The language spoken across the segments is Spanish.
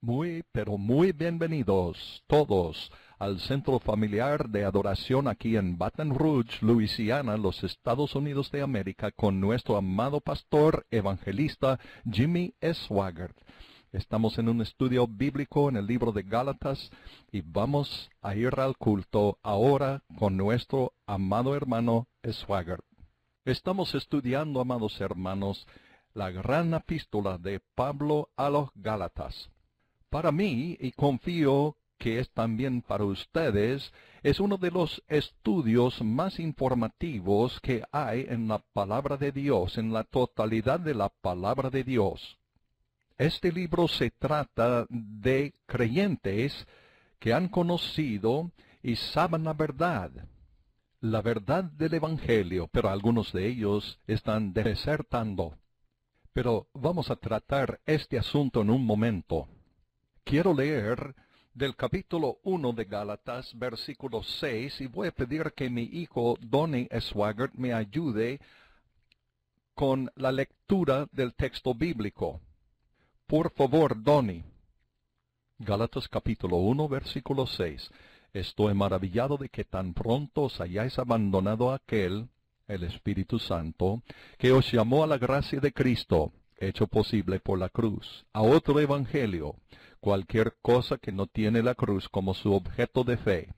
Muy, pero muy bienvenidos todos al Centro Familiar de Adoración aquí en Baton Rouge, Luisiana, los Estados Unidos de América, con nuestro amado pastor evangelista Jimmy Swaggart. Estamos en un estudio bíblico en el libro de Gálatas y vamos a ir al culto ahora con nuestro amado hermano Swaggart. Estamos estudiando, amados hermanos, la gran epístola de Pablo a los Gálatas. Para mí, y confío que es también para ustedes, es uno de los estudios más informativos que hay en la palabra de Dios, en la totalidad de la palabra de Dios. Este libro se trata de creyentes que han conocido y saben la verdad del Evangelio, pero algunos de ellos están desertando. Pero vamos a tratar este asunto en un momento. Quiero leer del capítulo 1 de Gálatas, versículo 6, y voy a pedir que mi hijo Donnie Swaggart me ayude con la lectura del texto bíblico. Por favor, Donnie. Gálatas capítulo 1, versículo 6. Estoy maravillado de que tan pronto os hayáis abandonado a aquel, el Espíritu Santo, que os llamó a la gracia de Cristo, hecho posible por la cruz, a otro evangelio, cualquier cosa que no tiene la cruz como su objeto de fe.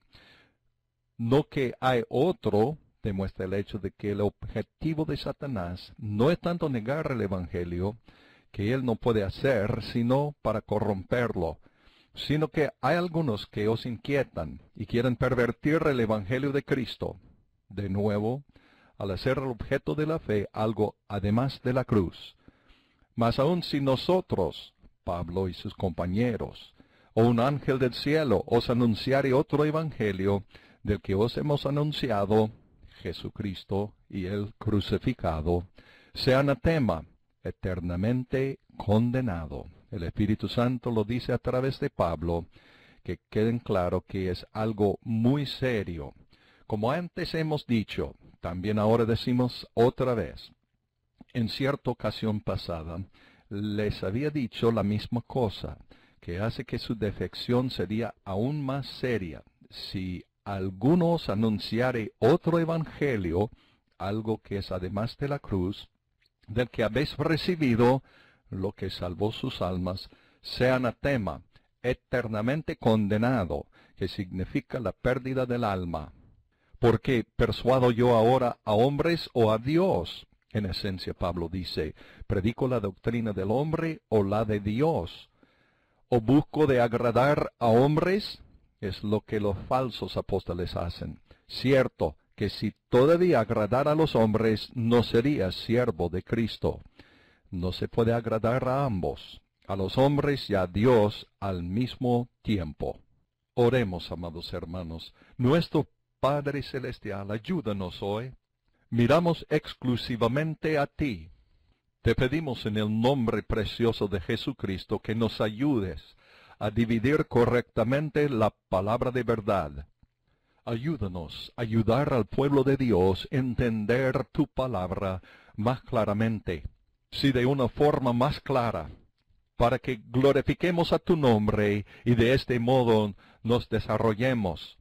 No que hay otro, demuestra el hecho de que el objetivo de Satanás no es tanto negar el evangelio, que él no puede hacer sino para corromperlo, sino que hay algunos que os inquietan y quieren pervertir el evangelio de Cristo. De nuevo, al hacer el objeto de la fe algo además de la cruz. Mas aun si nosotros, Pablo y sus compañeros, o un ángel del cielo os anunciare otro evangelio del que os hemos anunciado, Jesucristo y el crucificado, sea anatema, eternamente condenado. El Espíritu Santo lo dice a través de Pablo, que queden claro que es algo muy serio. Como antes hemos dicho, también ahora decimos otra vez. En cierta ocasión pasada, les había dicho la misma cosa, que hace que su defección sería aún más seria. Si alguno os anunciare otro evangelio, algo que es además de la cruz, del que habéis recibido, lo que salvó sus almas, sea anatema, eternamente condenado, que significa la pérdida del alma. Porque persuado yo ahora a hombres o a Dios. En esencia, Pablo dice, ¿predico la doctrina del hombre o la de Dios? ¿O busco de agradar a hombres? Es lo que los falsos apóstoles hacen. Cierto que si todavía agradara a los hombres, no sería siervo de Cristo. No se puede agradar a ambos, a los hombres y a Dios al mismo tiempo. Oremos, amados hermanos. Nuestro Padre Celestial, ayúdanos hoy. Miramos exclusivamente a ti. Te pedimos en el nombre precioso de Jesucristo que nos ayudes a dividir correctamente la palabra de verdad. Ayúdanos a ayudar al pueblo de Dios a entender tu palabra más claramente, sí, de una forma más clara, para que glorifiquemos a tu nombre y de este modo nos desarrollemos.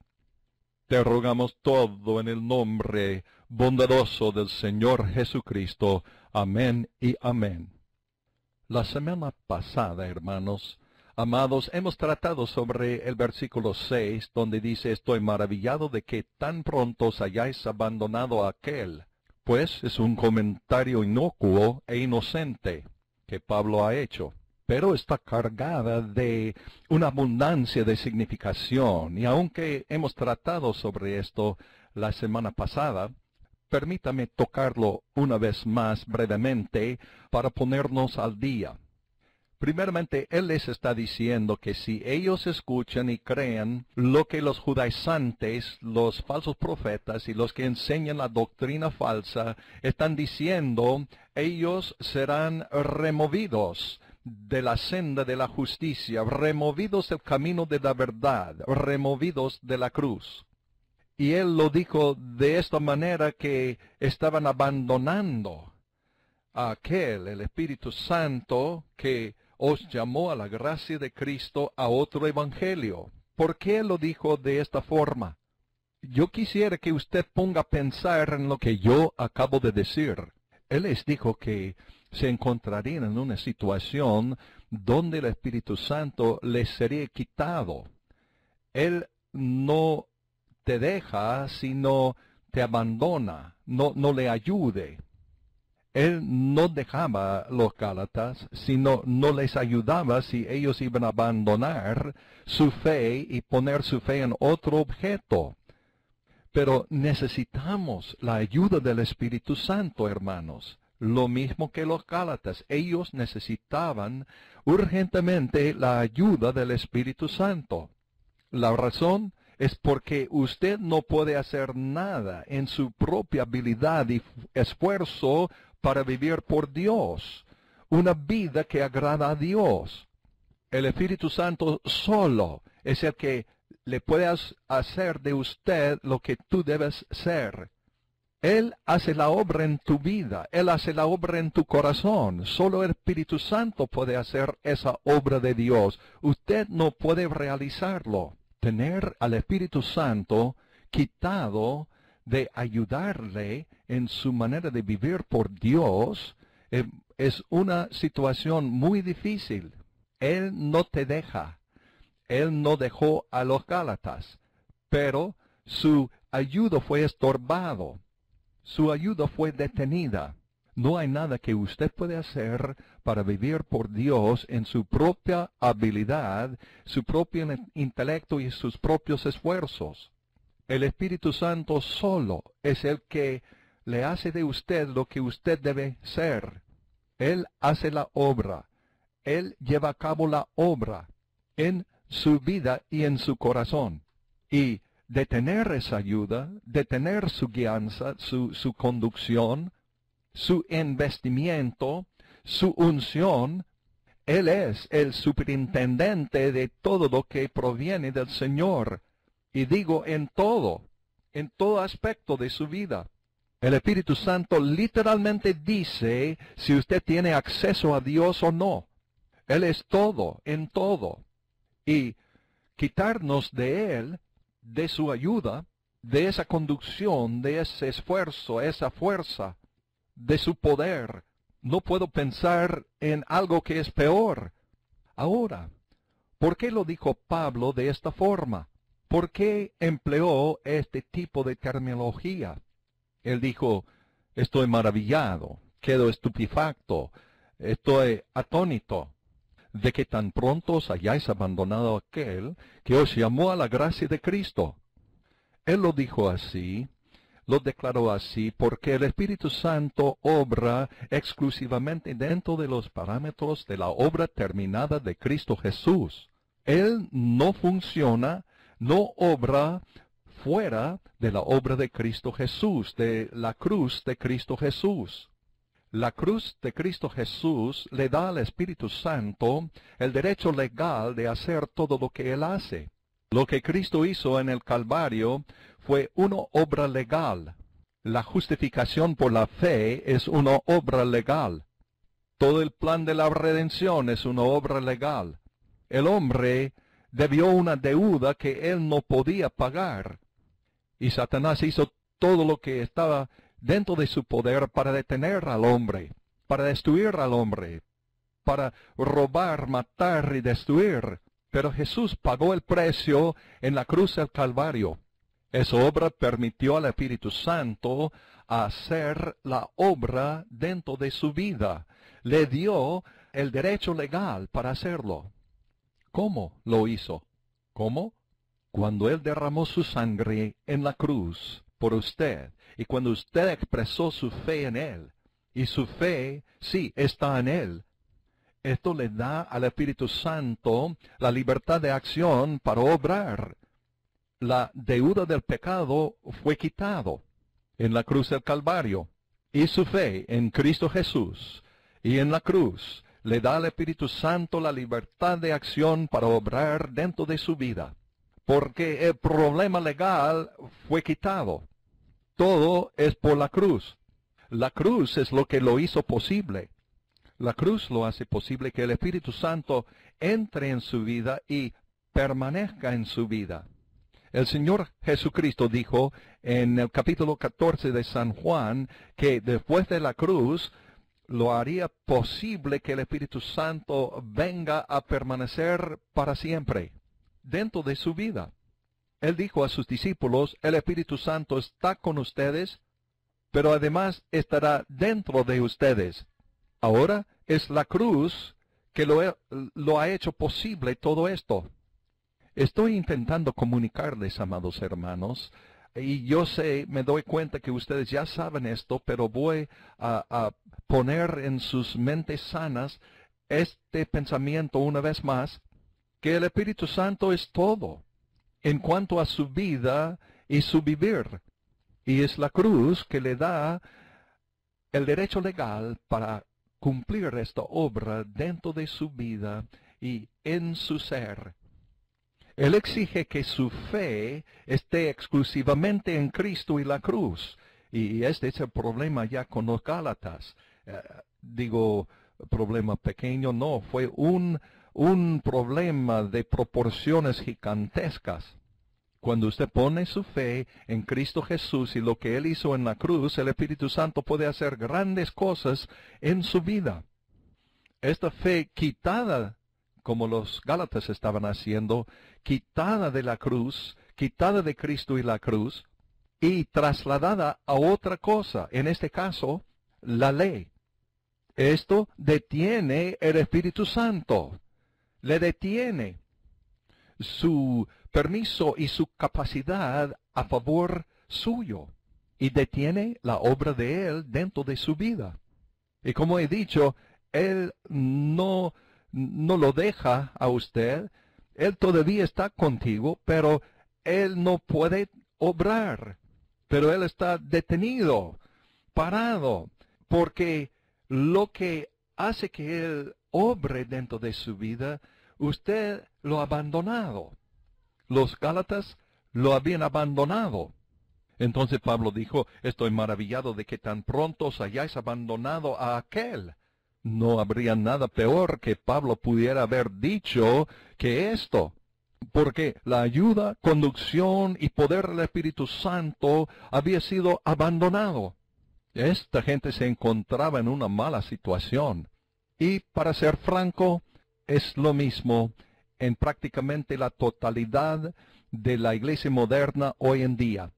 Te rogamos todo en el nombre bondadoso del Señor Jesucristo. Amén y amén. La semana pasada, hermanos, amados, hemos tratado sobre el versículo 6, donde dice, estoy maravillado de que tan pronto os hayáis abandonado a aquel. Pues es un comentario inocuo e inocente que Pablo ha hecho, pero está cargada de una abundancia de significación, y aunque hemos tratado sobre esto la semana pasada, permítame tocarlo una vez más brevemente para ponernos al día. Primeramente, él les está diciendo que si ellos escuchan y creen lo que los judaizantes, los falsos profetas y los que enseñan la doctrina falsa están diciendo, ellos serán removidos de la senda de la justicia, removidos del camino de la verdad, removidos de la cruz. Y él lo dijo de esta manera, que estaban abandonando a aquel, el Espíritu Santo, que os llamó a la gracia de Cristo a otro evangelio. ¿Por qué lo dijo de esta forma? Yo quisiera que usted ponga a pensar en lo que yo acabo de decir. Él les dijo que se encontrarían en una situación donde el Espíritu Santo les sería quitado. Él no te deja, sino te abandona, no le ayude. Él no dejaba los Gálatas, sino no les ayudaba si ellos iban a abandonar su fe y poner su fe en otro objeto. Pero necesitamos la ayuda del Espíritu Santo, hermanos. Lo mismo que los Gálatas, ellos necesitaban urgentemente la ayuda del Espíritu Santo. La razón es porque usted no puede hacer nada en su propia habilidad y esfuerzo para vivir por Dios, una vida que agrada a Dios. El Espíritu Santo solo es el que le puede hacer de usted lo que tú debes ser. Él hace la obra en tu vida, Él hace la obra en tu corazón. Solo el Espíritu Santo puede hacer esa obra de Dios. Usted no puede realizarlo. Tener al Espíritu Santo quitado de ayudarle en su manera de vivir por Dios es una situación muy difícil. Él no te deja. Él no dejó a los Gálatas, pero su ayuda fue estorbado. Su ayuda fue detenida. No hay nada que usted puede hacer para vivir por Dios en su propia habilidad, su propio intelecto y sus propios esfuerzos. El Espíritu Santo solo es el que le hace de usted lo que usted debe ser. Él hace la obra. Él lleva a cabo la obra en su vida y en su corazón. Y de tener esa ayuda, de tener su guianza, su conducción, su investimiento, su unción, Él es el superintendente de todo lo que proviene del Señor. Y digo en todo aspecto de su vida. El Espíritu Santo literalmente dice si usted tiene acceso a Dios o no. Él es todo, en todo. Y quitarnos de Él, de su ayuda, de esa conducción, de ese esfuerzo, esa fuerza, de su poder. No puedo pensar en algo que es peor. Ahora, ¿por qué lo dijo Pablo de esta forma? ¿Por qué empleó este tipo de terminología? Él dijo, estoy maravillado, quedo estupefacto, estoy atónito, de que tan pronto os hayáis abandonado a aquel que os llamó a la gracia de Cristo. Él lo dijo así, lo declaró así, porque el Espíritu Santo obra exclusivamente dentro de los parámetros de la obra terminada de Cristo Jesús. Él no funciona, no obra fuera de la obra de Cristo Jesús, de la cruz de Cristo Jesús. La cruz de Cristo Jesús le da al Espíritu Santo el derecho legal de hacer todo lo que Él hace. Lo que Cristo hizo en el Calvario fue una obra legal. La justificación por la fe es una obra legal. Todo el plan de la redención es una obra legal. El hombre debió una deuda que él no podía pagar. Y Satanás hizo todo lo que estaba dentro de su poder para detener al hombre, para destruir al hombre, para robar, matar y destruir. Pero Jesús pagó el precio en la cruz del Calvario. Esa obra permitió al Espíritu Santo hacer la obra dentro de su vida. Le dio el derecho legal para hacerlo. ¿Cómo lo hizo? ¿Cómo? Cuando Él derramó su sangre en la cruz por usted, y cuando usted expresó su fe en Él, y su fe, sí, está en Él, esto le da al Espíritu Santo la libertad de acción para obrar. La deuda del pecado fue quitado en la cruz del Calvario, y su fe en Cristo Jesús y en la cruz le da al Espíritu Santo la libertad de acción para obrar dentro de su vida, porque el problema legal fue quitado. Todo es por la cruz. La cruz es lo que lo hizo posible. La cruz lo hace posible que el Espíritu Santo entre en su vida y permanezca en su vida. El Señor Jesucristo dijo en el capítulo 14 de San Juan que después de la cruz lo haría posible que el Espíritu Santo venga a permanecer para siempre dentro de su vida. Él dijo a sus discípulos, el Espíritu Santo está con ustedes, pero además estará dentro de ustedes. Ahora es la cruz que lo ha hecho posible todo esto. Estoy intentando comunicarles, amados hermanos, y yo sé, me doy cuenta que ustedes ya saben esto, pero voy a poner en sus mentes sanas este pensamiento una vez más, que el Espíritu Santo es todo en cuanto a su vida y su vivir. Y es la cruz que le da el derecho legal para cumplir esta obra dentro de su vida y en su ser. Él exige que su fe esté exclusivamente en Cristo y la cruz. Y este es el problema ya con los Gálatas. Problema pequeño, no, fue un problema de proporciones gigantescas. Cuando usted pone su fe en Cristo Jesús y lo que Él hizo en la cruz, el Espíritu Santo puede hacer grandes cosas en su vida. Esta fe quitada, como los Gálatas estaban haciendo, quitada de la cruz, quitada de Cristo y la cruz, y trasladada a otra cosa, en este caso, la ley. Esto detiene el Espíritu Santo, le detiene su permiso y su capacidad a favor suyo, y detiene la obra de Él dentro de su vida. Y como he dicho, Él no lo deja a usted, Él todavía está contigo, pero Él no puede obrar. Pero Él está detenido, parado, porque lo que hace que Él obre dentro de su vida, usted lo ha abandonado. Los Gálatas lo habían abandonado. Entonces Pablo dijo, estoy maravillado de que tan pronto os hayáis abandonado a aquel. No habría nada peor que Pablo pudiera haber dicho que esto, porque la ayuda, conducción y poder del Espíritu Santo había sido abandonado. Esta gente se encontraba en una mala situación. Y para ser franco, es lo mismo en prácticamente la totalidad de la iglesia moderna hoy en día.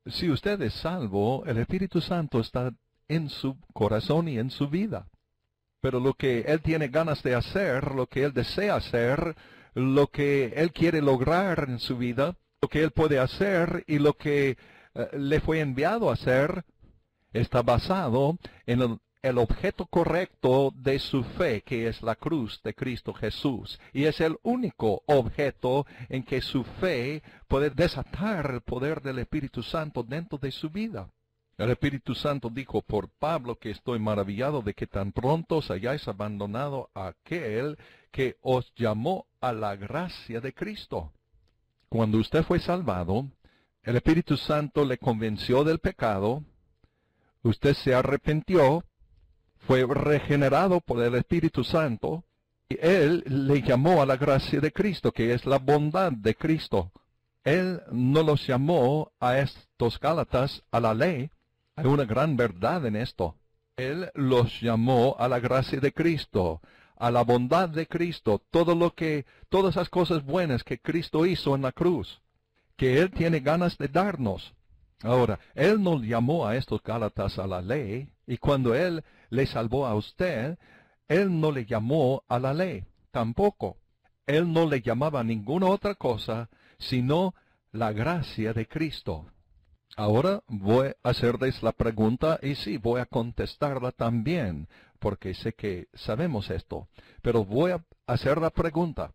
Si usted es salvo, el Espíritu Santo está en su corazón y en su vida. Pero lo que Él tiene ganas de hacer, lo que Él desea hacer, lo que Él quiere lograr en su vida, lo que Él puede hacer y lo que le fue enviado a hacer, está basado en el objeto correcto de su fe, que es la cruz de Cristo Jesús. Y es el único objeto en que su fe puede desatar el poder del Espíritu Santo dentro de su vida. El Espíritu Santo dijo por Pablo que estoy maravillado de que tan pronto os hayáis abandonado a aquel que os llamó a la gracia de Cristo. Cuando usted fue salvado, el Espíritu Santo le convenció del pecado, usted se arrepintió, fue regenerado por el Espíritu Santo, y Él le llamó a la gracia de Cristo, que es la bondad de Cristo. Él no los llamó a estos Gálatas a la ley. Hay una gran verdad en esto. Él los llamó a la gracia de Cristo, a la bondad de Cristo, todas esas cosas buenas que Cristo hizo en la cruz, que Él tiene ganas de darnos. Ahora, Él no llamó a estos Gálatas a la ley, y cuando Él le salvó a usted, Él no le llamó a la ley, tampoco. Él no le llamaba a ninguna otra cosa, sino la gracia de Cristo. Ahora voy a hacerles la pregunta, y sí, voy a contestarla también, porque sé que sabemos esto. Pero voy a hacer la pregunta.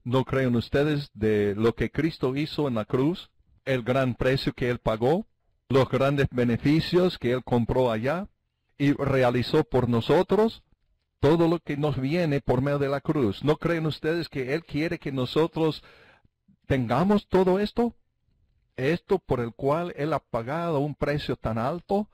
¿No creen ustedes de lo que Cristo hizo en la cruz? El gran precio que Él pagó, los grandes beneficios que Él compró allá y realizó por nosotros, todo lo que nos viene por medio de la cruz. ¿No creen ustedes que Él quiere que nosotros tengamos todo esto? Esto por el cual Él ha pagado un precio tan alto.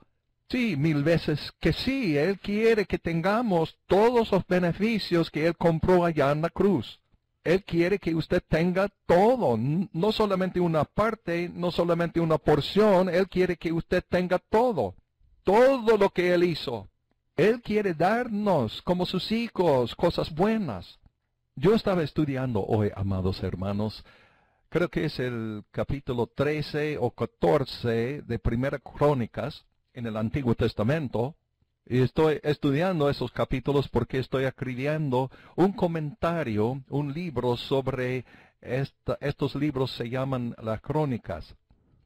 Sí, 1000 veces que sí. Él quiere que tengamos todos los beneficios que Él compró allá en la cruz. Él quiere que usted tenga todo, no solamente una parte, no solamente una porción. Él quiere que usted tenga todo, todo lo que Él hizo. Él quiere darnos, como sus hijos, cosas buenas. Yo estaba estudiando hoy, amados hermanos, creo que es el capítulo 13 o 14 de Primera Crónicas en el Antiguo Testamento. Y estoy estudiando esos capítulos porque estoy escribiendo un comentario, un libro sobre estos libros se llaman las Crónicas.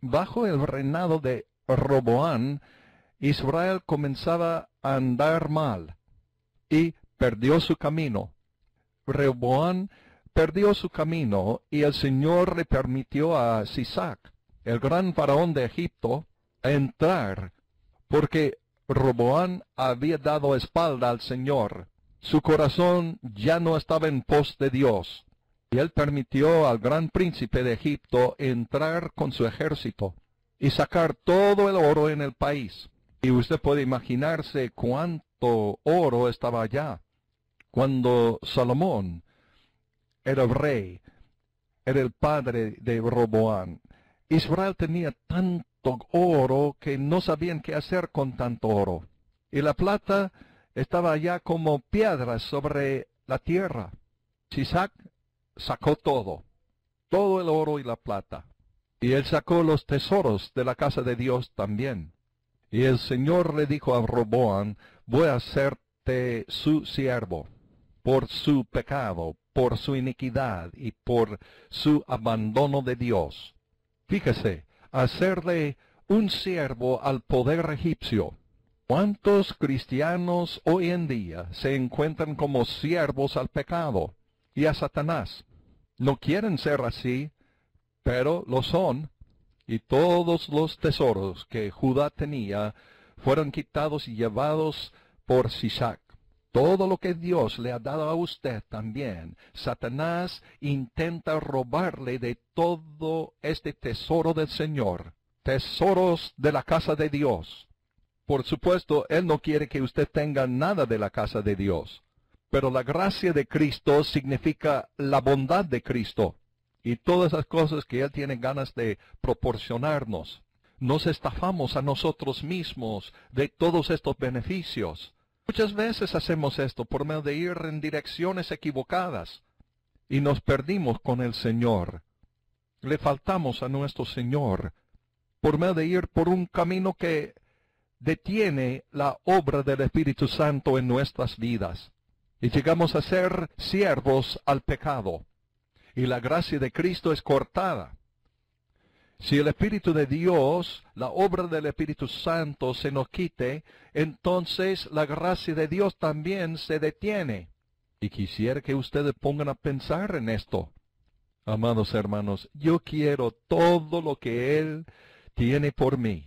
Bajo el reinado de Roboán, Israel comenzaba a andar mal y perdió su camino. Rehoboam perdió su camino y el Señor le permitió a Sisac, el gran faraón de Egipto, entrar, porque Roboam había dado espalda al Señor. Su corazón ya no estaba en pos de Dios. Y él permitió al gran príncipe de Egipto entrar con su ejército y sacar todo el oro en el país. Y usted puede imaginarse cuánto oro estaba allá. Cuando Salomón era rey, era el padre de Roboam, Israel tenía tanto oro que no sabían qué hacer con tanto oro. Y la plata estaba allá como piedras sobre la tierra. Sisac sacó todo el oro y la plata. Y él sacó los tesoros de la casa de Dios también. Y el Señor le dijo a Roboam, voy a hacerte su siervo, por su pecado, por su iniquidad y por su abandono de Dios. Fíjese, hacerle un siervo al poder egipcio. ¿Cuántos cristianos hoy en día se encuentran como siervos al pecado y a Satanás? No quieren ser así, pero lo son. Y todos los tesoros que Judá tenía fueron quitados y llevados por Sisac. Todo lo que Dios le ha dado a usted también, Satanás intenta robarle de todo este tesoro del Señor, tesoros de la casa de Dios. Por supuesto, Él no quiere que usted tenga nada de la casa de Dios, pero la gracia de Cristo significa la bondad de Cristo y todas las cosas que Él tiene ganas de proporcionarnos. Nos estafamos a nosotros mismos de todos estos beneficios. Muchas veces hacemos esto por medio de ir en direcciones equivocadas y nos perdimos con el Señor. Le faltamos a nuestro Señor por medio de ir por un camino que detiene la obra del Espíritu Santo en nuestras vidas. Y llegamos a ser siervos al pecado. Y la gracia de Cristo es cortada. Si el Espíritu de Dios, la obra del Espíritu Santo se nos quite, entonces la gracia de Dios también se detiene. Y quisiera que ustedes pongan a pensar en esto. Amados hermanos, yo quiero todo lo que Él tiene por mí.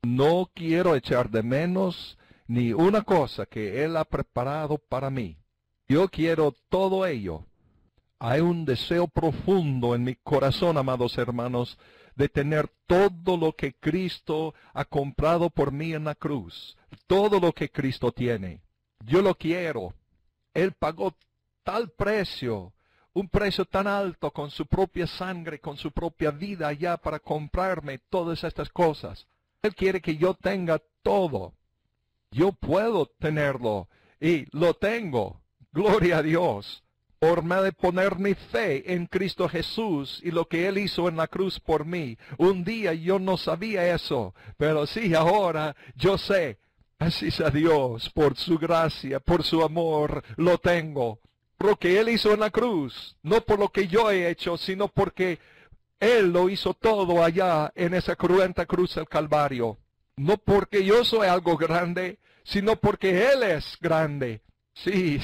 No quiero echar de menos ni una cosa que Él ha preparado para mí. Yo quiero todo ello. Hay un deseo profundo en mi corazón, amados hermanos, de tener todo lo que Cristo ha comprado por mí en la cruz. Todo lo que Cristo tiene. Yo lo quiero. Él pagó tal precio, un precio tan alto con su propia sangre, con su propia vida allá para comprarme todas estas cosas. Él quiere que yo tenga todo. Yo puedo tenerlo y lo tengo. Gloria a Dios. Por medio de poner mi fe en Cristo Jesús y lo que Él hizo en la cruz por mí. Un día yo no sabía eso, pero sí ahora yo sé. Así sea Dios, por su gracia, por su amor, lo tengo. Por lo que Él hizo en la cruz, no por lo que yo he hecho, sino porque Él lo hizo todo allá en esa cruenta cruz del Calvario. No porque yo soy algo grande, sino porque Él es grande. Sí,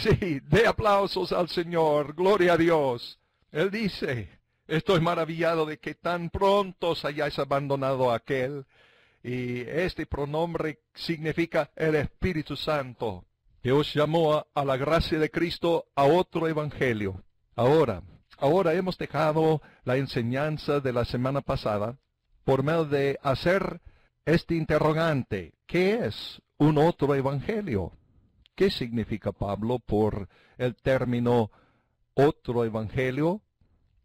dé aplausos al Señor, gloria a Dios. Él dice, estoy maravillado de que tan pronto os hayáis abandonado a aquel. Y este pronombre significa el Espíritu Santo, que os llamó a la gracia de Cristo a otro evangelio. Ahora hemos dejado la enseñanza de la semana pasada por medio de hacer este interrogante: ¿qué es un otro evangelio? ¿Qué significa Pablo por el término otro evangelio?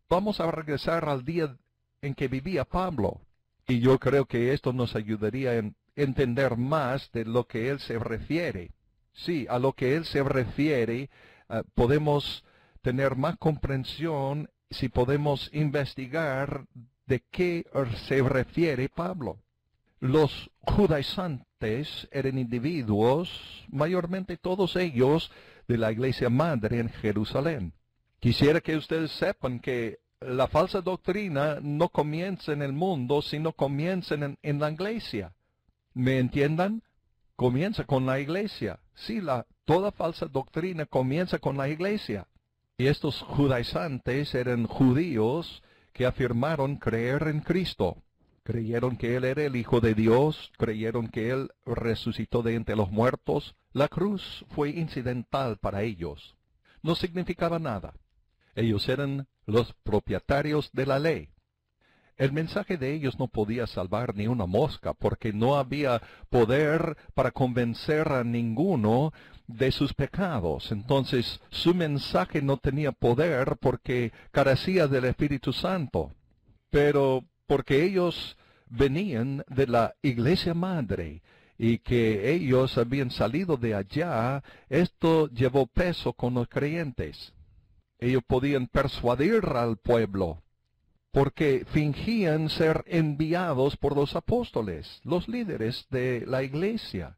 Vamos a regresar al día en que vivía Pablo, y yo creo que esto nos ayudaría a entender más de lo que él se refiere. Sí, a lo que él se refiere, podemos tener más comprensión si podemos investigar de qué se refiere Pablo. Los judaizantes eran individuos, mayormente todos ellos, de la iglesia madre en Jerusalén. Quisiera que ustedes sepan que la falsa doctrina no comienza en el mundo, sino comienza en la iglesia. ¿Me entiendan? Comienza con la iglesia. Sí, toda falsa doctrina comienza con la iglesia. Y estos judaizantes eran judíos que afirmaron creer en Cristo. Creyeron que Él era el Hijo de Dios, creyeron que Él resucitó de entre los muertos. La cruz fue incidental para ellos. No significaba nada. Ellos eran los propietarios de la ley. El mensaje de ellos no podía salvar ni una mosca, porque no había poder para convencer a ninguno de sus pecados. Entonces, su mensaje no tenía poder porque carecía del Espíritu Santo. Pero porque ellos venían de la iglesia madre y que ellos habían salido de allá, esto llevó peso con los creyentes. Ellos podían persuadir al pueblo, porque fingían ser enviados por los apóstoles, los líderes de la iglesia.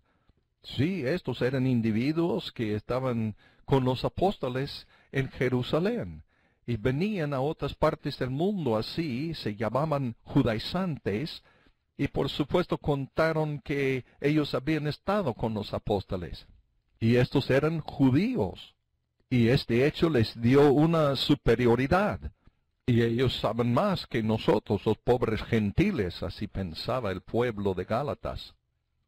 Sí, estos eran individuos que estaban con los apóstoles en Jerusalén, y venían a otras partes del mundo así, se llamaban judaizantes, y por supuesto contaron que ellos habían estado con los apóstoles. Y estos eran judíos, y este hecho les dio una superioridad. Y ellos saben más que nosotros, los pobres gentiles, así pensaba el pueblo de Gálatas.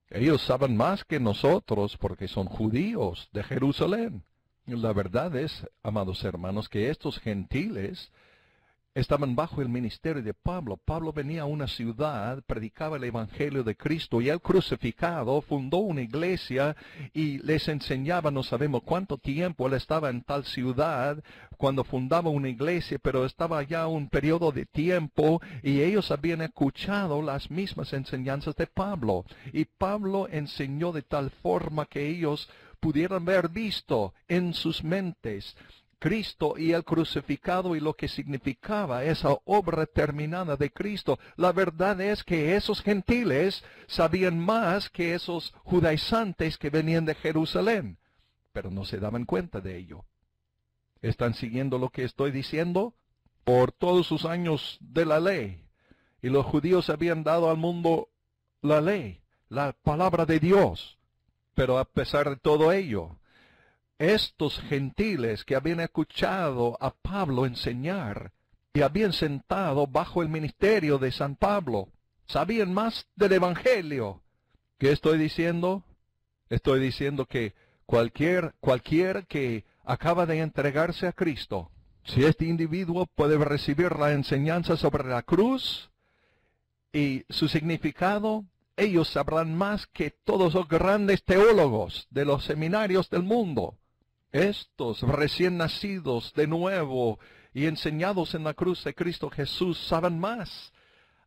Ellos saben más que nosotros porque son judíos de Jerusalén. La verdad es, amados hermanos, que estos gentiles estaban bajo el ministerio de Pablo. Pablo venía a una ciudad, predicaba el Evangelio de Cristo, y él crucificado fundó una iglesia y les enseñaba, no sabemos cuánto tiempo él estaba en tal ciudad cuando fundaba una iglesia, pero estaba ya un periodo de tiempo y ellos habían escuchado las mismas enseñanzas de Pablo. Y Pablo enseñó de tal forma que ellos pudieran haber visto en sus mentes Cristo y el crucificado y lo que significaba esa obra terminada de Cristo. La verdad es que esos gentiles sabían más que esos judaizantes que venían de Jerusalén, pero no se daban cuenta de ello. ¿Están siguiendo lo que estoy diciendo? Por todos sus años de la ley, y los judíos habían dado al mundo la ley, la palabra de Dios, pero a pesar de todo ello, estos gentiles que habían escuchado a Pablo enseñar y habían sentado bajo el ministerio de San Pablo, sabían más del Evangelio. ¿Qué estoy diciendo? Estoy diciendo que cualquier que acaba de entregarse a Cristo, si este individuo puede recibir la enseñanza sobre la cruz y su significado, ellos sabrán más que todos los grandes teólogos de los seminarios del mundo. Estos recién nacidos de nuevo y enseñados en la cruz de Cristo Jesús saben más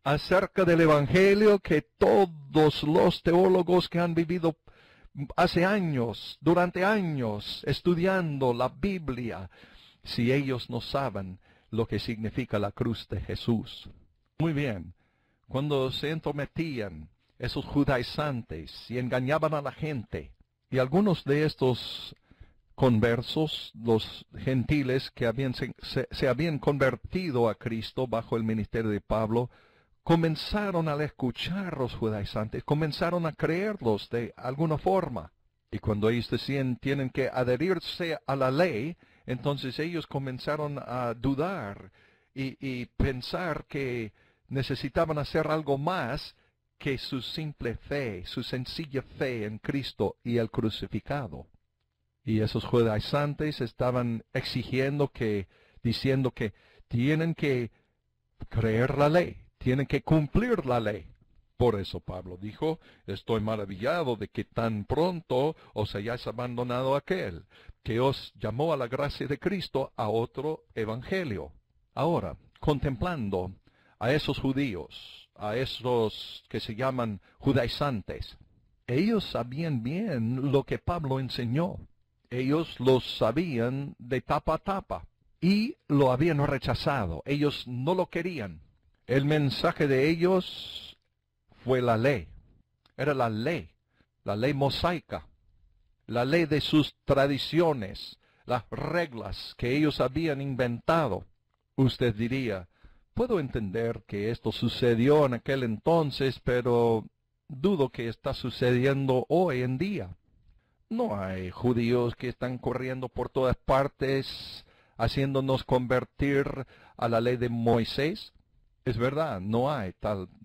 acerca del Evangelio que todos los teólogos que han vivido hace años, durante años, estudiando la Biblia, si ellos no saben lo que significa la cruz de Jesús. Muy bien, cuando se entrometían esos judaizantes y engañaban a la gente, y algunos de estos conversos, los gentiles que se habían convertido a Cristo bajo el ministerio de Pablo, comenzaron a escuchar a los judaizantes, comenzaron a creerlos de alguna forma. Y cuando ellos decían tienen que adherirse a la ley, entonces ellos comenzaron a dudar y pensar que necesitaban hacer algo más que su simple fe, su sencilla fe en Cristo y el crucificado. Y esos judaizantes estaban diciendo que tienen que creer la ley, tienen que cumplir la ley. Por eso Pablo dijo, estoy maravillado de que tan pronto os hayáis abandonado a aquel, que os llamó a la gracia de Cristo a otro evangelio. Ahora, contemplando a esos judíos, a esos que se llaman judaizantes, ellos sabían bien lo que Pablo enseñó. Ellos lo sabían de tapa a tapa y lo habían rechazado. Ellos no lo querían. El mensaje de ellos fue la ley. Era la ley mosaica, la ley de sus tradiciones, las reglas que ellos habían inventado. Usted diría, puedo entender que esto sucedió en aquel entonces, pero dudo que está sucediendo hoy en día. No hay judíos que están corriendo por todas partes, haciéndonos convertir a la ley de Moisés. Es verdad, no hay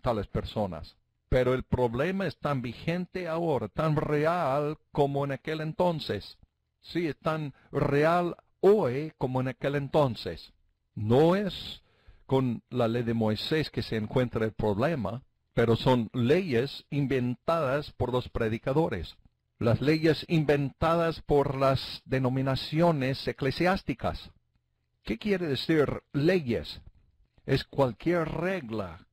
tales personas. Pero el problema es tan vigente ahora, tan real como en aquel entonces. Sí, es tan real hoy como en aquel entonces. No es con la ley de Moisés que se encuentra el problema, pero son leyes inventadas por los predicadores. Las leyes inventadas por las denominaciones eclesiásticas. ¿Qué quiere decir leyes? Es cualquier regla,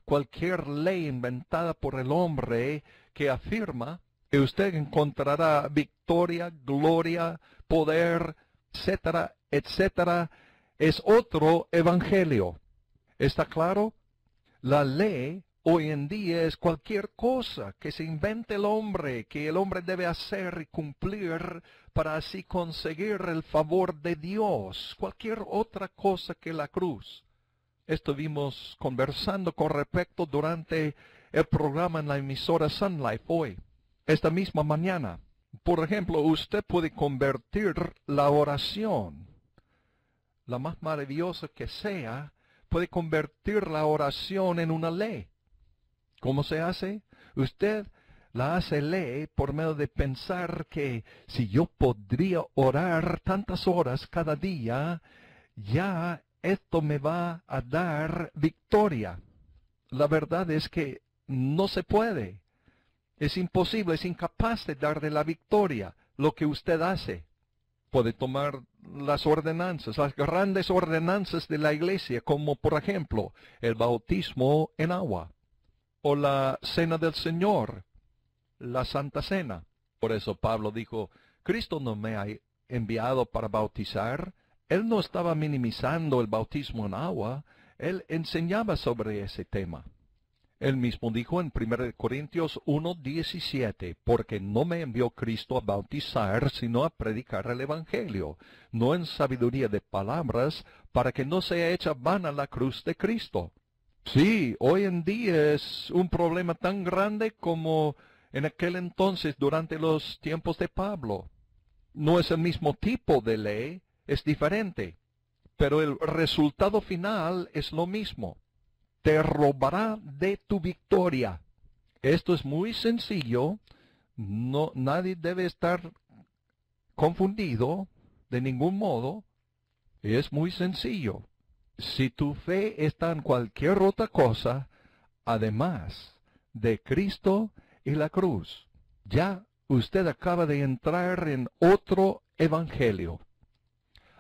cualquier ley inventada por el hombre que afirma que usted encontrará victoria, gloria, poder, etcétera, etcétera. Es otro evangelio. ¿Está claro? La ley hoy en día es cualquier cosa que se invente el hombre, que el hombre debe hacer y cumplir para así conseguir el favor de Dios. Cualquier otra cosa que la cruz. Estuvimos conversando con respecto durante el programa en la emisora Sun Life hoy, esta misma mañana. Por ejemplo, usted puede convertir la oración, la más maravillosa que sea, puede convertir la oración en una ley. ¿Cómo se hace? Usted la hace ley por medio de pensar que si yo podría orar tantas horas cada día, ya esto me va a dar victoria. La verdad es que no se puede. Es imposible, es incapaz de darle la victoria lo que usted hace. Puede tomar las ordenanzas, las grandes ordenanzas de la iglesia, como por ejemplo el bautismo en agua, o la cena del Señor, la Santa Cena. Por eso Pablo dijo, Cristo no me ha enviado para bautizar. Él no estaba minimizando el bautismo en agua, él enseñaba sobre ese tema. Él mismo dijo en 1 Corintios 1:17, porque no me envió Cristo a bautizar, sino a predicar el Evangelio, no en sabiduría de palabras, para que no sea hecha vana la cruz de Cristo. Sí, hoy en día es un problema tan grande como en aquel entonces durante los tiempos de Pablo. No es el mismo tipo de ley, es diferente, pero el resultado final es lo mismo. Te robará de tu victoria. Esto es muy sencillo, nadie debe estar confundido de ningún modo. Es muy sencillo. Si tu fe está en cualquier otra cosa, además de Cristo y la cruz, ya usted acaba de entrar en otro evangelio.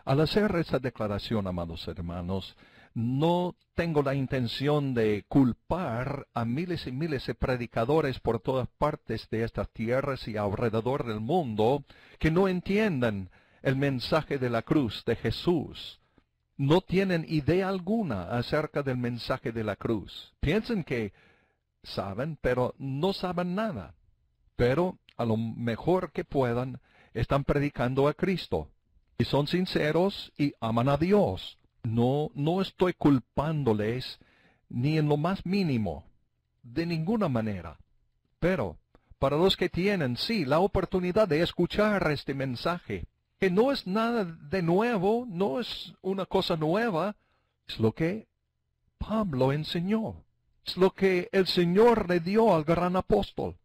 Al hacer esa declaración, amados hermanos, no tengo la intención de culpar a miles y miles de predicadores por todas partes de estas tierras y alrededor del mundo que no entiendan el mensaje de la cruz de Jesús. No tienen idea alguna acerca del mensaje de la cruz. Piensan que saben, pero no saben nada. Pero a lo mejor que puedan, están predicando a Cristo. Y son sinceros y aman a Dios. No estoy culpándoles ni en lo más mínimo, de ninguna manera. Pero para los que tienen, sí, la oportunidad de escuchar este mensaje, que no es nada de nuevo, no es una cosa nueva, es lo que Pablo enseñó, es lo que el Señor le dio al gran apóstol,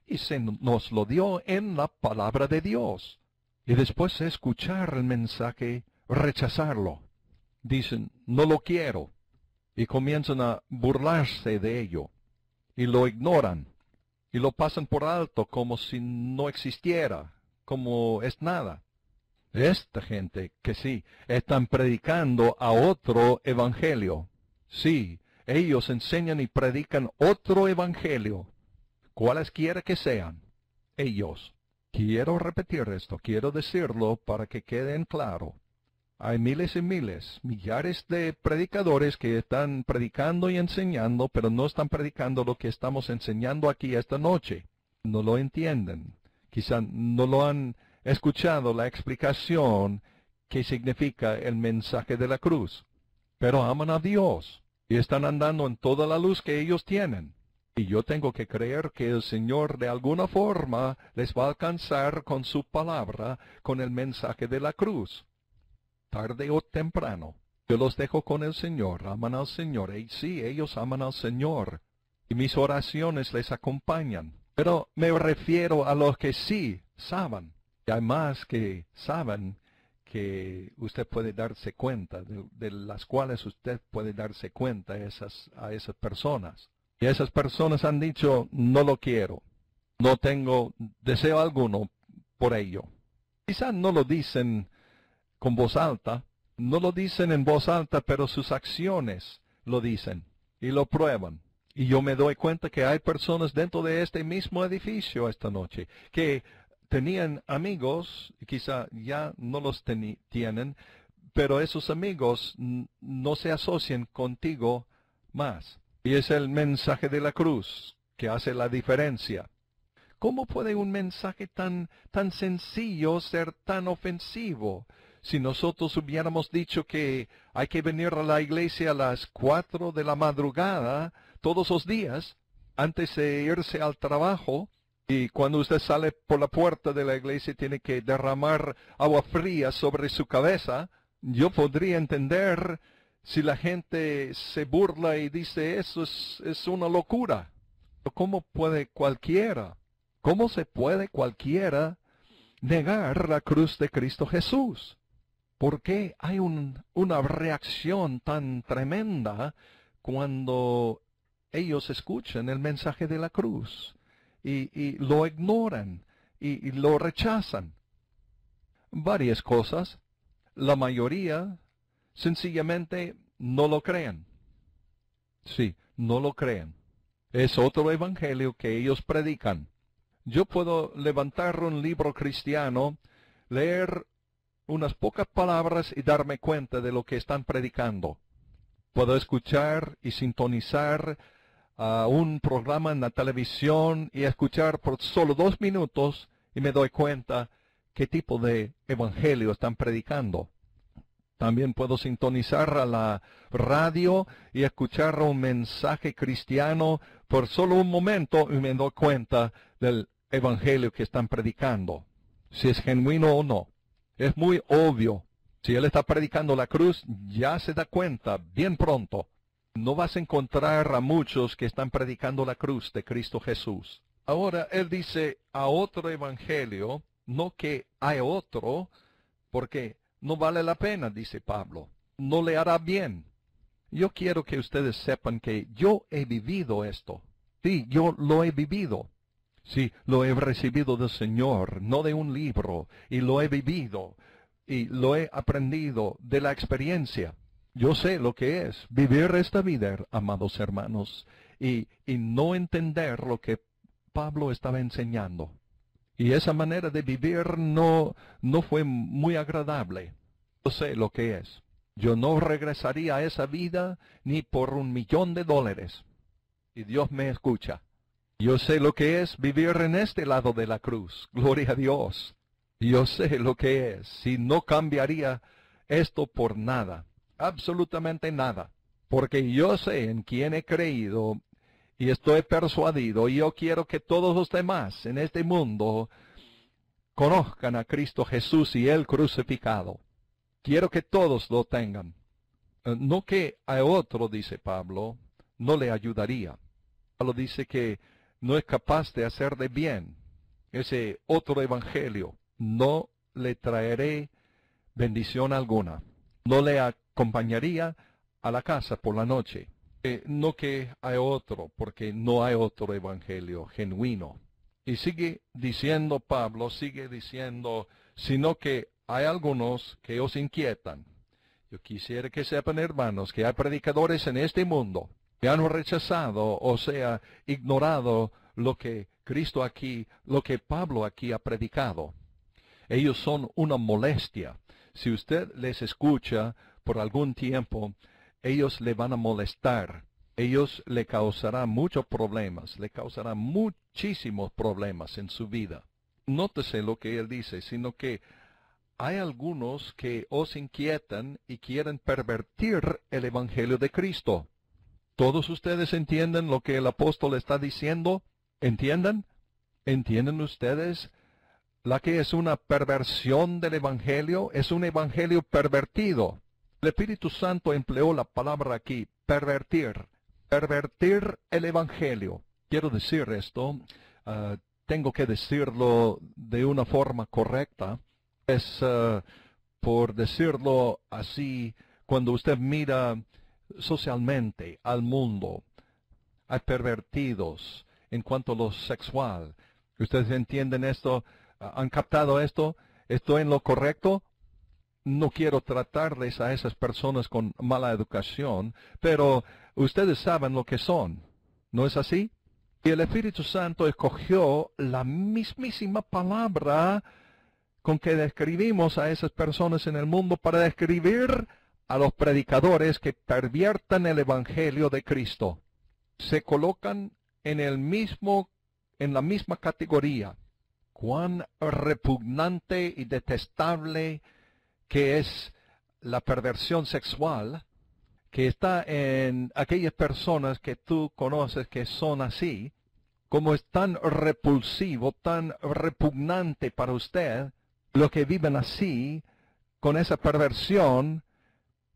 y se nos lo dio en la palabra de Dios. Y después de escuchar el mensaje, rechazarlo. Dicen, no lo quiero, y comienzan a burlarse de ello. y lo ignoran y lo pasan por alto como si no existiera, como es nada. Esta gente que sí, están predicando a otro evangelio. Sí, ellos enseñan y predican otro evangelio, cualesquiera que sean. Ellos. Quiero repetir esto, quiero decirlo para que quede en claro. Hay miles y miles, millares de predicadores que están predicando y enseñando, pero no están predicando lo que estamos enseñando aquí esta noche. No lo entienden. Quizá no lo han escuchado la explicación que significa el mensaje de la cruz. Pero aman a Dios y están andando en toda la luz que ellos tienen. Y yo tengo que creer que el Señor de alguna forma les va a alcanzar con su palabra, con el mensaje de la cruz. Tarde o temprano. Yo los dejo con el Señor, aman al Señor. Y sí, ellos aman al Señor. Y mis oraciones les acompañan. Pero me refiero a los que sí saben. Y hay más que saben que usted puede darse cuenta, de las cuales usted puede darse cuenta a esas personas. Y esas personas han dicho, no lo quiero, no tengo deseo alguno por ello. Quizás no lo dicen con voz alta, no lo dicen en voz alta, pero sus acciones lo dicen y lo prueban. Y yo me doy cuenta que hay personas dentro de este mismo edificio esta noche que tenían amigos, quizá ya no los tienen, pero esos amigos no se asocian contigo más. Y es el mensaje de la cruz que hace la diferencia. ¿Cómo puede un mensaje tan sencillo ser tan ofensivo? Si nosotros hubiéramos dicho que hay que venir a la iglesia a las 4 de la madrugada todos los días, antes de irse al trabajo, y cuando usted sale por la puerta de la iglesia tiene que derramar agua fría sobre su cabeza, yo podría entender si la gente se burla y dice eso es una locura. ¿Cómo puede cualquiera? ¿Cómo se puede cualquiera negar la cruz de Cristo Jesús? ¿Por qué hay una reacción tan tremenda cuando ellos escuchan el mensaje de la cruz y lo ignoran y lo rechazan? Varias cosas. La mayoría sencillamente no lo creen. Sí, no lo creen. Es otro evangelio que ellos predican. Yo puedo levantar un libro cristiano, leer unas pocas palabras y darme cuenta de lo que están predicando. Puedo escuchar y sintonizar a un programa en la televisión y escuchar por solo 2 minutos y me doy cuenta qué tipo de evangelio están predicando. También puedo sintonizar a la radio y escuchar un mensaje cristiano por solo un momento y me doy cuenta del evangelio que están predicando, si es genuino o no. Es muy obvio. Si él está predicando la cruz, ya se da cuenta bien pronto. No vas a encontrar a muchos que están predicando la cruz de Cristo Jesús. Ahora él dice a otro evangelio, no que hay otro, porque no vale la pena, dice Pablo. No le hará bien. Yo quiero que ustedes sepan que yo he vivido esto. Sí, yo lo he vivido. Sí, lo he recibido del Señor, no de un libro, y lo he vivido, y lo he aprendido de la experiencia. Yo sé lo que es vivir esta vida, amados hermanos, y no entender lo que Pablo estaba enseñando. Y esa manera de vivir no fue muy agradable. Yo sé lo que es. Yo no regresaría a esa vida ni por $1,000,000. Y Dios me escucha. Yo sé lo que es vivir en este lado de la cruz. Gloria a Dios. Yo sé lo que es. Y no cambiaría esto por nada. Absolutamente nada. Porque yo sé en quién he creído y estoy persuadido. Y yo quiero que todos los demás en este mundo conozcan a Cristo Jesús y Él crucificado. Quiero que todos lo tengan. No que a otro, dice Pablo, no le ayudaría. Pablo dice que no es capaz de hacer de bien. Ese otro evangelio no le traeré bendición alguna. No le acompañaría a la casa por la noche. No que hay otro, porque no hay otro evangelio genuino. Y sigue diciendo Pablo, sigue diciendo, sino que hay algunos que os inquietan. Yo quisiera que sepan, hermanos, que hay predicadores en este mundo que han rechazado, o sea, ignorado lo que Cristo aquí, lo que Pablo aquí ha predicado. Ellos son una molestia. Si usted les escucha por algún tiempo, ellos le van a molestar. Ellos le causarán muchos problemas, le causarán muchísimos problemas en su vida. Nótese lo que él dice, sino que hay algunos que os inquietan y quieren pervertir el Evangelio de Cristo. ¿Todos ustedes entienden lo que el apóstol está diciendo? ¿Entienden? ¿Entienden ustedes la que es una perversión del Evangelio? Es un Evangelio pervertido. El Espíritu Santo empleó la palabra aquí, pervertir. Pervertir el Evangelio. Quiero decir esto, tengo que decirlo de una forma correcta. Es, por decirlo así, cuando usted mira socialmente al mundo, hay pervertidos en cuanto a lo sexual. ¿Ustedes entienden esto? ¿Han captado esto? ¿Estoy en lo correcto? No quiero tratarles a esas personas con mala educación, pero ustedes saben lo que son. ¿No es así? Y el Espíritu Santo escogió la mismísima palabra con que describimos a esas personas en el mundo para describir a los predicadores que perviertan el Evangelio de Cristo. Se colocan en la misma categoría. Cuán repugnante y detestable que es la perversión sexual que está en aquellas personas que tú conoces que son así, como es tan repulsivo, tan repugnante para usted, los que viven así, con esa perversión.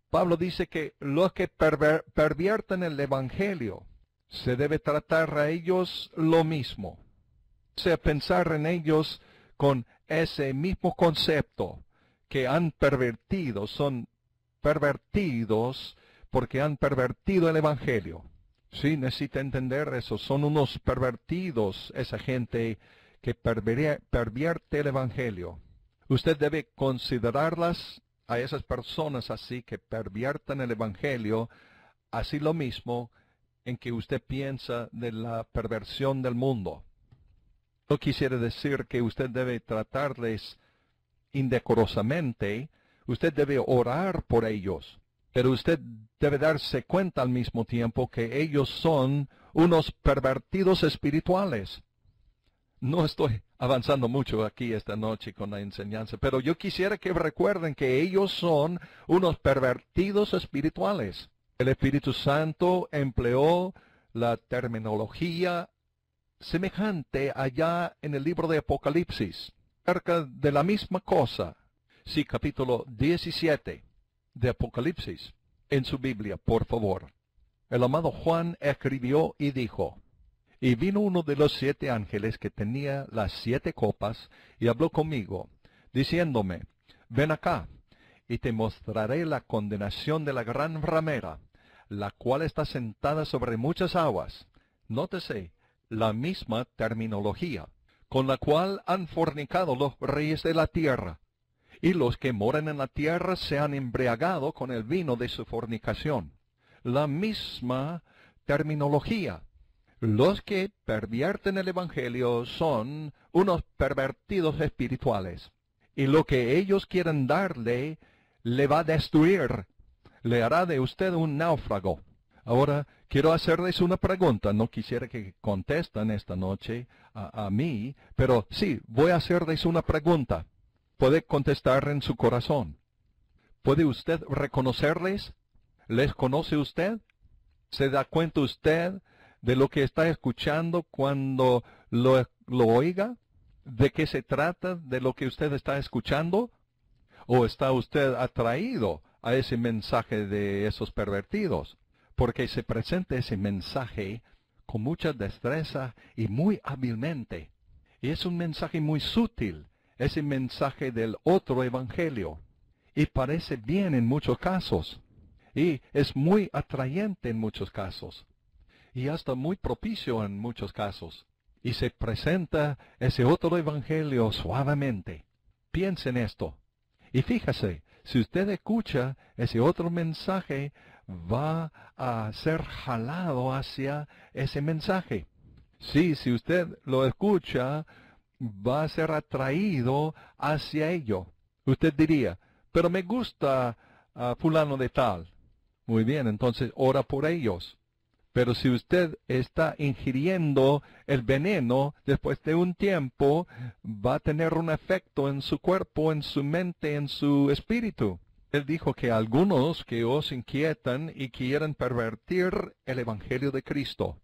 Pablo dice que los que pervierten el Evangelio, se debe tratar a ellos lo mismo. O sea, pensar en ellos con ese mismo concepto que han pervertido, son pervertidos porque han pervertido el Evangelio. Sí, necesita entender eso. Son unos pervertidos, esa gente que pervierte el Evangelio. Usted debe considerarlas a esas personas así que perviertan el Evangelio, así lo mismo en que usted piensa de la perversión del mundo. No quisiera decir que usted debe tratarles indecorosamente, usted debe orar por ellos, pero usted debe darse cuenta al mismo tiempo que ellos son unos pervertidos espirituales. No estoy avanzando mucho aquí esta noche con la enseñanza, pero yo quisiera que recuerden que ellos son unos pervertidos espirituales. El Espíritu Santo empleó la terminología semejante allá en el libro de Apocalipsis, acerca de la misma cosa. Sí, capítulo 17 de Apocalipsis, en su Biblia, por favor. El amado Juan escribió y dijo: y vino uno de los 7 ángeles que tenía las 7 copas, y habló conmigo, diciéndome: ven acá, y te mostraré la condenación de la gran ramera, la cual está sentada sobre muchas aguas. Nótese la misma terminología, con la cual han fornicado los reyes de la tierra, y los que moran en la tierra se han embriagado con el vino de su fornicación. La misma terminología. Los que pervierten el Evangelio son unos pervertidos espirituales. Y lo que ellos quieren darle, le va a destruir. Le hará de usted un náufrago. Ahora, quiero hacerles una pregunta. No quisiera que contesten esta noche a mí, pero sí, voy a hacerles una pregunta. ¿Puede contestar en su corazón? ¿Puede usted reconocerles? ¿Les conoce usted? ¿Se da cuenta usted de lo que está escuchando cuando lo oiga? ¿De qué se trata de lo que usted está escuchando? ¿O está usted atraído a ese mensaje de esos pervertidos? Porque se presenta ese mensaje con mucha destreza y muy hábilmente. Y es un mensaje muy sutil, ese mensaje del otro evangelio. Y parece bien en muchos casos. Y es muy atrayente en muchos casos. Y hasta muy propicio en muchos casos. Y se presenta ese otro evangelio suavemente. Piensa en esto. Y fíjese, si usted escucha ese otro mensaje, va a ser jalado hacia ese mensaje. Sí, si usted lo escucha, va a ser atraído hacia ello. Usted diría, pero me gusta a fulano de tal. Muy bien, entonces ora por ellos. Pero si usted está ingiriendo el veneno, después de un tiempo, va a tener un efecto en su cuerpo, en su mente, en su espíritu. Él dijo que algunos que os inquietan y quieren pervertir el Evangelio de Cristo.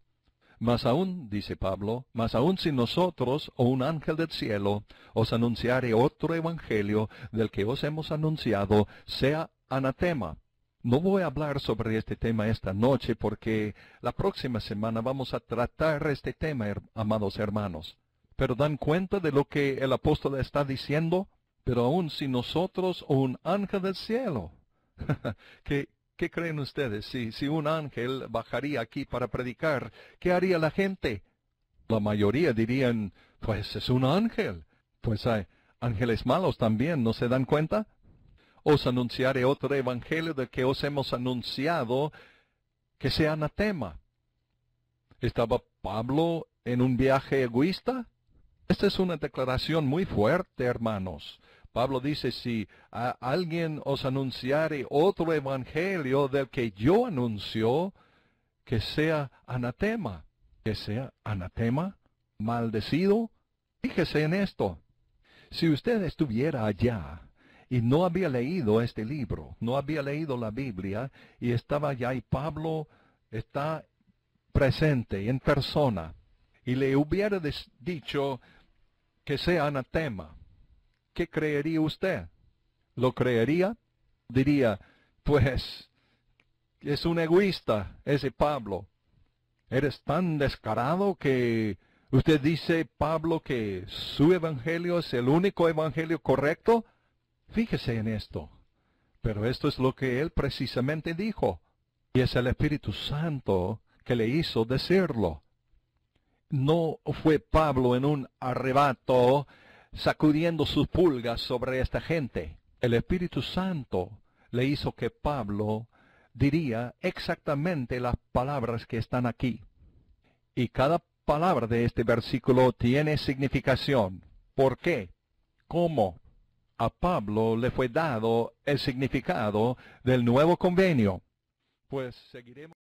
Mas aún, dice Pablo, mas aún si nosotros o un ángel del cielo os anunciare otro evangelio del que os hemos anunciado, sea anatema. No voy a hablar sobre este tema esta noche porque la próxima semana vamos a tratar este tema, amados hermanos. Pero ¿dan cuenta de lo que el apóstol está diciendo? Pero aún si nosotros o un ángel del cielo. ¿Qué creen ustedes? Si un ángel bajaría aquí para predicar, ¿qué haría la gente? La mayoría dirían, pues es un ángel. Pues hay ángeles malos también, ¿no se dan cuenta? Os anunciaré otro evangelio del que os hemos anunciado, que sea anatema. ¿Estaba Pablo en un viaje egoísta? Esta es una declaración muy fuerte, hermanos. Pablo dice, si a alguien os anunciare otro evangelio del que yo anuncio, que sea anatema. Que sea anatema, maldecido. Fíjese en esto. Si usted estuviera allá y no había leído este libro, no había leído la Biblia, y estaba allá y Pablo está presente en persona, y le hubiera dicho que sea anatema, ¿qué creería usted? ¿Lo creería? Diría, pues, es un egoísta ese Pablo. ¿Eres tan descarado que usted dice, Pablo, que su evangelio es el único evangelio correcto? Fíjese en esto. Pero esto es lo que él precisamente dijo. Y es el Espíritu Santo que le hizo decirlo. No fue Pablo en un arrebato sacudiendo sus pulgas sobre esta gente. El Espíritu Santo le hizo que Pablo diría exactamente las palabras que están aquí. Y cada palabra de este versículo tiene significación. ¿Por qué? ¿Cómo? A Pablo le fue dado el significado del nuevo convenio. Pues seguiremos.